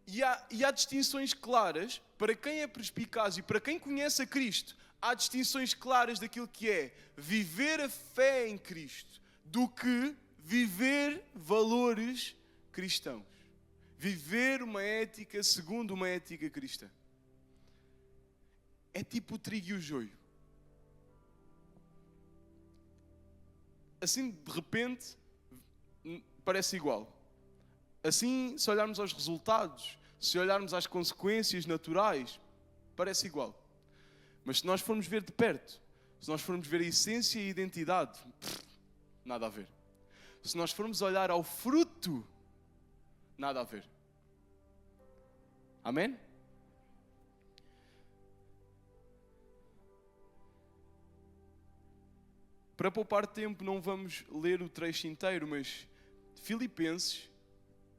E há distinções claras, para quem é perspicaz e para quem conhece a Cristo, há distinções claras daquilo que é viver a fé em Cristo, do que viver valores cristãos. Viver uma ética segundo uma ética cristã. É tipo o trigo e o joio. Assim, de repente, parece igual. Assim, se olharmos aos resultados, se olharmos às consequências naturais, parece igual. Mas se nós formos ver de perto, se nós formos ver a essência e a identidade, nada a ver. Se nós formos olhar ao fruto, nada a ver. Amém? Para poupar tempo, não vamos ler o trecho inteiro, mas Filipenses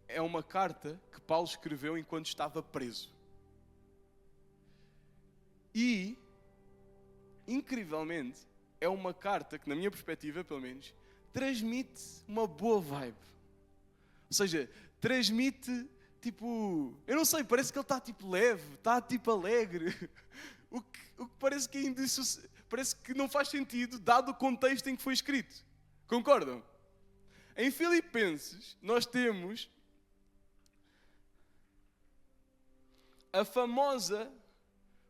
é uma carta que Paulo escreveu enquanto estava preso. E, incrivelmente, é uma carta que, na minha perspectiva, pelo menos, transmite uma boa vibe. Ou seja, transmite, tipo... Eu não sei, parece que ele está, tipo, leve, está, tipo, alegre. O que parece que ainda parece que não faz sentido, dado o contexto em que foi escrito. Concordam? Em Filipenses, nós temos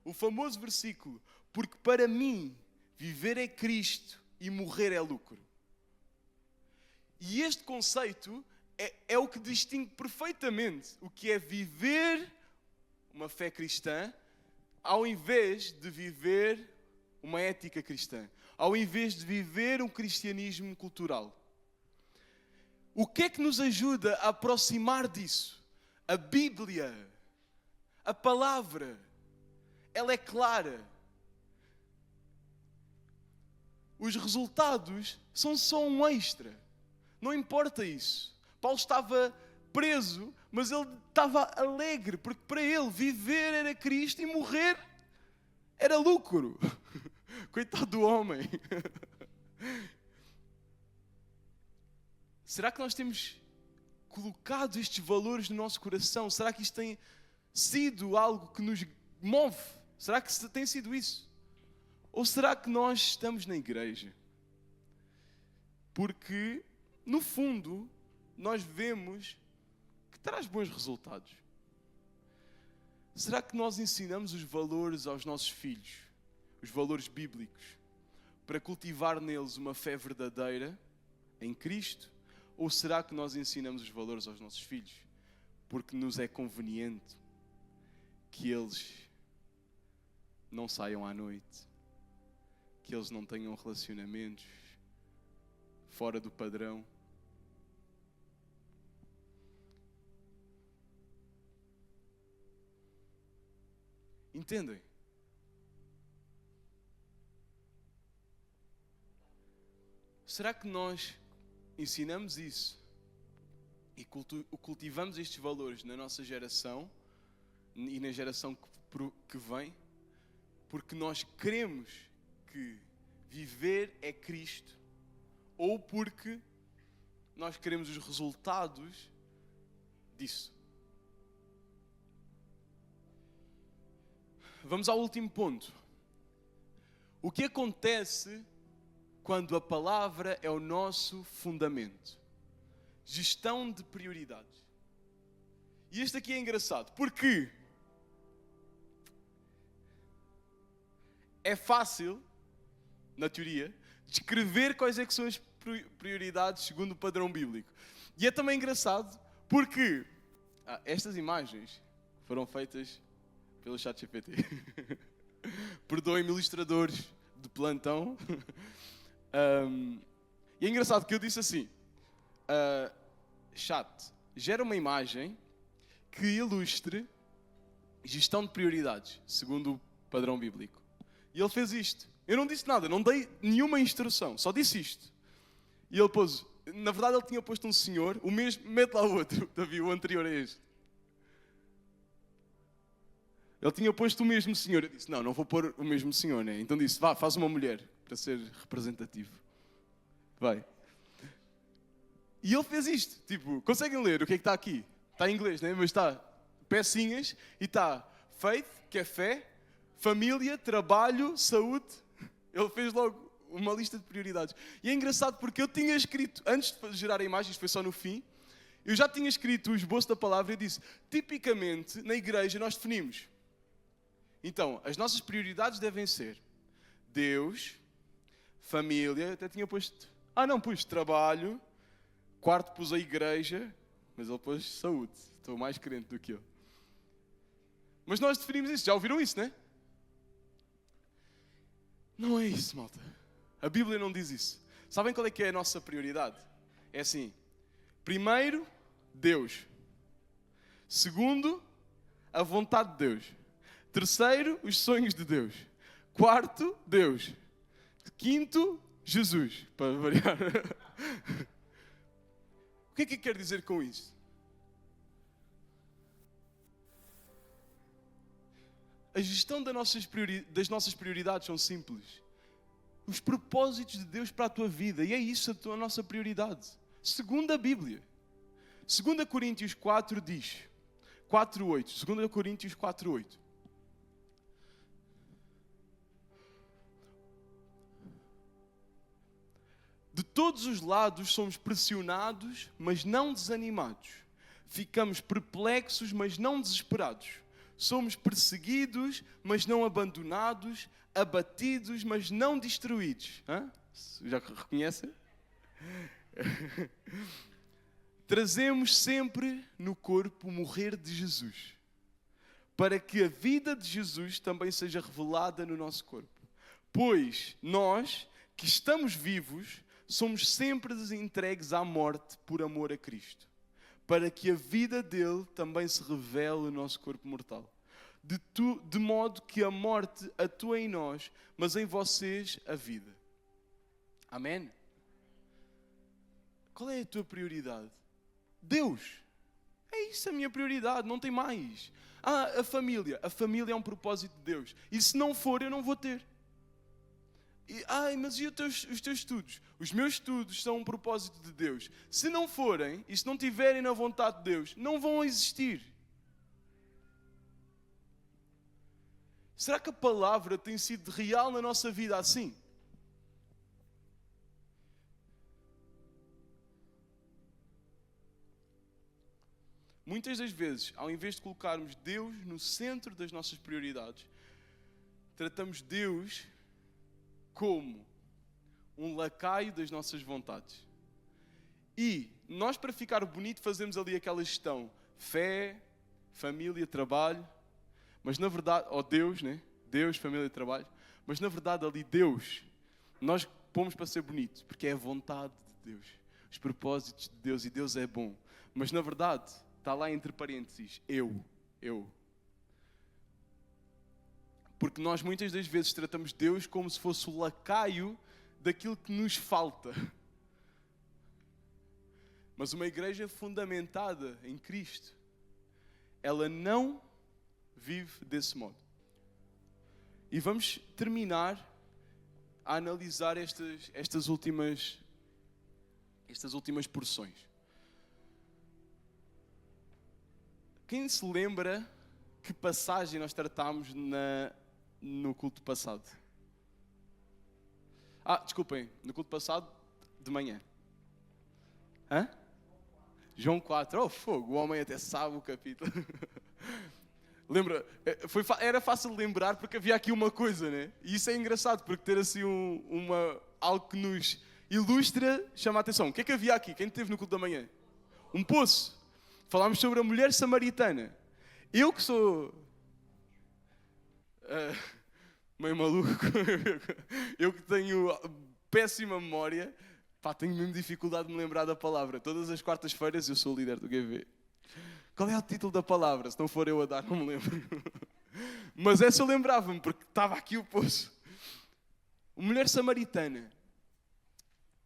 o famoso versículo: porque para mim, viver é Cristo e morrer é lucro. E este conceito é o que distingue perfeitamente o que é viver uma fé cristã ao invés de viver uma ética cristã, ao invés de viver um cristianismo cultural. O que é que nos ajuda a aproximar disso? A Bíblia, a palavra, ela é clara. Os resultados são só um extra. Não importa isso. Paulo estava preso, mas ele estava alegre, porque para ele viver era Cristo e morrer era lucro. Coitado do homem. será que nós temos colocado estes valores no nosso coração? Será que isto tem sido algo que nos move? Será que tem sido isso? Ou será que nós estamos na igreja porque, no fundo, nós vemos que traz bons resultados? Será que nós ensinamos os valores aos nossos filhos, os valores bíblicos, para cultivar neles uma fé verdadeira em Cristo? Ou será que nós ensinamos os valores aos nossos filhos porque nos é conveniente que eles não saiam à noite, que eles não tenham relacionamentos fora do padrão? Entendem? Será que nós ensinamos isso e cultivamos estes valores na nossa geração e na geração que vem porque nós queremos que viver é Cristo, ou porque nós queremos os resultados disso? Vamos ao último ponto. O que acontece quando a palavra é o nosso fundamento? Gestão de prioridades. E este aqui é engraçado, porque é fácil, na teoria, descrever quais é que são as prioridades segundo o padrão bíblico. E é também engraçado porque estas imagens foram feitas pelo ChatGPT. Perdoem-me, ilustradores de plantão. E é engraçado que eu disse assim: chat, gera uma imagem que ilustre gestão de prioridades, segundo o padrão bíblico. E ele fez isto. Eu não disse nada, não dei nenhuma instrução, só disse isto. E ele pôs, na verdade ele tinha posto um senhor, o mesmo, mete lá o outro, Davi, o anterior a este. Ele tinha posto o mesmo senhor. Eu disse, não vou pôr o mesmo senhor, né? Então disse, vá, faz uma mulher, para ser representativo. Vai. E ele fez isto. Tipo, conseguem ler o que é que está aqui? Está em inglês, né? Mas está pecinhas e está faith, que é fé, família, trabalho, saúde. Ele fez logo uma lista de prioridades. E é engraçado porque eu tinha escrito, antes de gerar a imagem, isto foi só no fim, eu já tinha escrito o esboço da palavra e disse, tipicamente, na igreja nós definimos. Então, as nossas prioridades devem ser Deus, família, até tinha posto... pus trabalho, quarto pus a igreja, mas ele pôs saúde. Estou mais crente do que eu. Mas nós definimos isso, já ouviram isso, não é? Não é isso, malta. A Bíblia não diz isso. Sabem qual é que é a nossa prioridade? É assim, primeiro, Deus. Segundo, a vontade de Deus. Terceiro, os sonhos de Deus. Quarto, Deus. Quinto, Jesus, para variar. O que é que quer dizer com isso? A gestão das nossas prioridades são simples. Os propósitos de Deus para a tua vida. E é isso a nossa prioridade. Segundo a Bíblia. 2 Coríntios 4 diz. 4:8. 2 Coríntios 4:8. De todos os lados somos pressionados, mas não desanimados. Ficamos perplexos, mas não desesperados. Somos perseguidos, mas não abandonados. Abatidos, mas não destruídos. Já reconhecem? Trazemos sempre no corpo o morrer de Jesus, para que a vida de Jesus também seja revelada no nosso corpo. Pois nós, que estamos vivos, somos sempre entregues à morte por amor a Cristo, para que a vida dele também se revele no nosso corpo mortal. De modo que a morte atua em nós, mas em vocês a vida. Amém? Qual é a tua prioridade? Deus. É isso a minha prioridade, não tem mais. A família. A família é um propósito de Deus. E se não for, eu não vou ter. Mas e os teus estudos? Os meus estudos são um propósito de Deus. Se não forem, e se não tiverem na vontade de Deus, não vão existir. Será que a palavra tem sido real na nossa vida assim? Muitas das vezes, ao invés de colocarmos Deus no centro das nossas prioridades, tratamos Deus como um lacaio das nossas vontades. E nós, para ficar bonito, fazemos ali aquela gestão: fé, família, trabalho. Mas na verdade, Deus, né? Deus, família e trabalho. Mas na verdade ali Deus, nós pomos para ser bonito, porque é a vontade de Deus, os propósitos de Deus, e Deus é bom. Mas na verdade, está lá entre parênteses, eu. Porque nós muitas das vezes tratamos Deus como se fosse o lacaio daquilo que nos falta. Mas uma igreja fundamentada em Cristo, ela não vive desse modo. E vamos terminar a analisar estas últimas porções. Quem se lembra que passagem nós tratámos no culto passado? Desculpem, no culto passado de manhã. João 4. Oh, fogo, o homem até sabe o capítulo. Lembra, era fácil lembrar porque havia aqui uma coisa, né? E isso é engraçado, porque ter assim algo que nos ilustra chama a atenção. O que é que havia aqui? Quem esteve no culto da manhã? Um poço. Falámos sobre a mulher samaritana. Eu que sou meio maluco, eu que tenho péssima memória, tenho mesmo dificuldade de me lembrar da palavra. Todas as quartas-feiras eu sou o líder do GV. Qual é o título da palavra? Se não for eu a dar, não me lembro. Mas essa eu lembrava-me, porque estava aqui o poço. Uma mulher samaritana.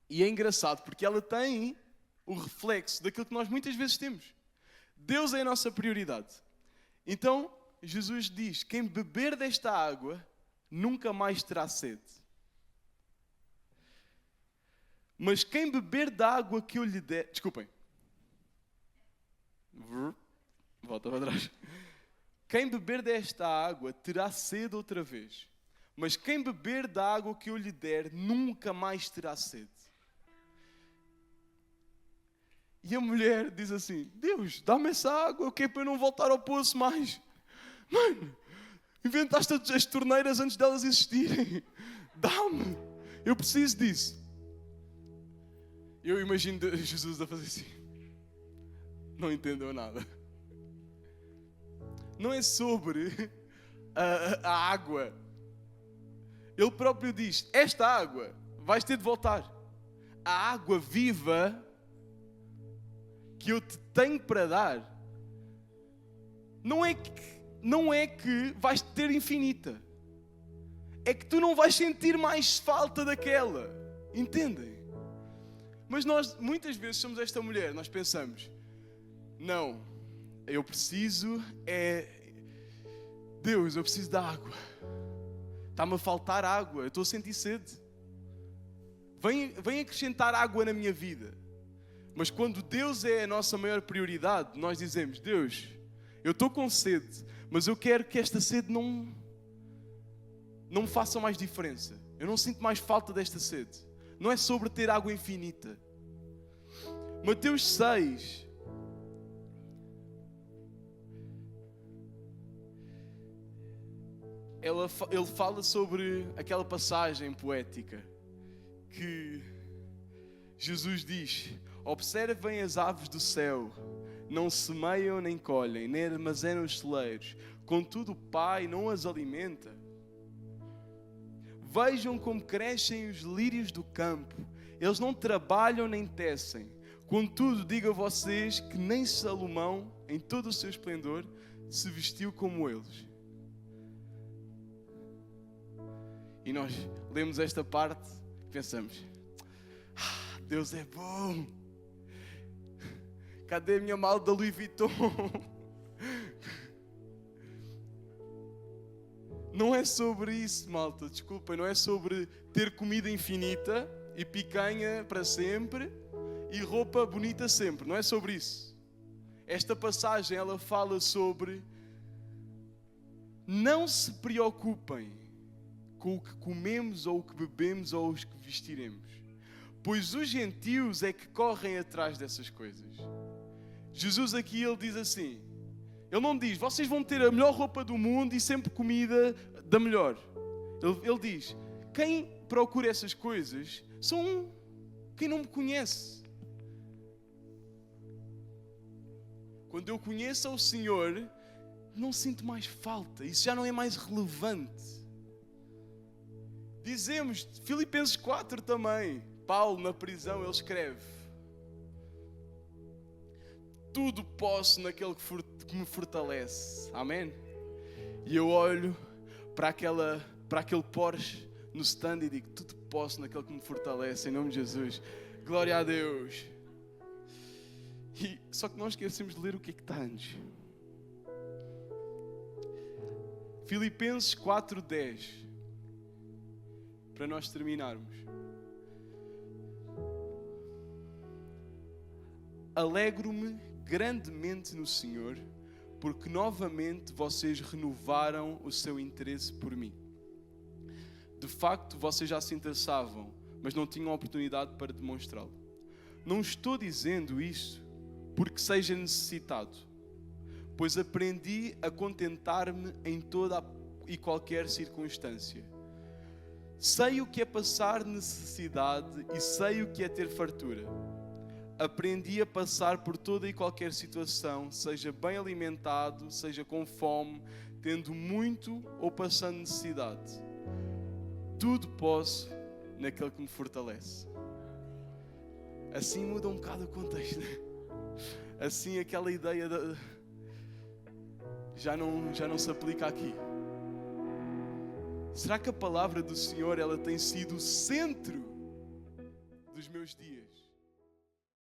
E é engraçado, porque ela tem o reflexo daquilo que nós muitas vezes temos. Deus é a nossa prioridade. Então, Jesus diz: quem beber desta água, nunca mais terá sede. Mas quem beber da água que eu lhe der... Desculpem. Volta para trás. Quem beber desta água terá sede outra vez. Mas quem beber da água que eu lhe der, nunca mais terá sede. E a mulher diz assim: Deus, dá-me essa água, que é para eu não voltar ao poço mais. Mano, inventaste as torneiras antes delas existirem. Dá-me, eu preciso disso. Eu imagino Jesus a fazer assim. Não entendeu nada. Não é sobre a água. Ele próprio diz: esta água vais ter de voltar. A água viva que eu te tenho para dar não é que vais ter infinita. É que tu não vais sentir mais falta daquela. Entendem? Mas nós muitas vezes somos esta mulher. Nós pensamos: não, eu preciso Deus, eu preciso da água. Está-me a faltar água, eu estou a sentir sede. Vem acrescentar água na minha vida. Mas quando Deus é a nossa maior prioridade, nós dizemos: Deus, eu estou com sede, mas eu quero que esta sede não me faça mais diferença. Eu não sinto mais falta desta sede. Não é sobre ter água infinita. Mateus 6. Ele fala sobre aquela passagem poética que Jesus diz: observem as aves do céu, não semeiam nem colhem, nem armazenam os celeiros, contudo o Pai não as alimenta. Vejam como crescem os lírios do campo, eles não trabalham nem tecem. Contudo, digo a vocês que nem Salomão, em todo o seu esplendor, se vestiu como eles. E nós lemos esta parte e pensamos: Deus é bom. Cadê a minha mala da Louis Vuitton? Não é sobre isso, malta, desculpem, não é sobre ter comida infinita e picanha para sempre e roupa bonita sempre, não é sobre isso. Esta passagem, ela fala sobre não se preocupem com o que comemos ou o que bebemos ou os que vestiremos, pois os gentios é que correm atrás dessas coisas. Jesus aqui, ele diz assim, ele não diz, vocês vão ter a melhor roupa do mundo e sempre comida da melhor. Ele diz, quem procura essas coisas são quem não me conhece. Quando eu conheço o Senhor, não sinto mais falta. Isso já não é mais relevante. Dizemos, Filipenses 4 também, Paulo na prisão, ele escreve, tudo posso naquele que me fortalece. Amém? E eu olho para aquele Porsche no stand e digo, tudo posso naquele que me fortalece, em nome de Jesus. Glória a Deus. Só que nós esquecemos de ler o que está antes. Filipenses 4:10. Para nós terminarmos. Alegro-me grandemente no Senhor, porque novamente vocês renovaram o seu interesse por mim. De facto, vocês já se interessavam, mas não tinham oportunidade para demonstrá-lo. Não estou dizendo isso porque seja necessitado, pois aprendi a contentar-me em toda e qualquer circunstância. Sei o que é passar necessidade e sei o que é ter fartura. Aprendi a passar por toda e qualquer situação, seja bem alimentado, seja com fome, tendo muito ou passando necessidade. Tudo posso naquele que me fortalece. Assim muda um bocado o contexto, né? Assim aquela ideia já não se aplica aqui. Será que a palavra do Senhor ela tem sido o centro dos meus dias?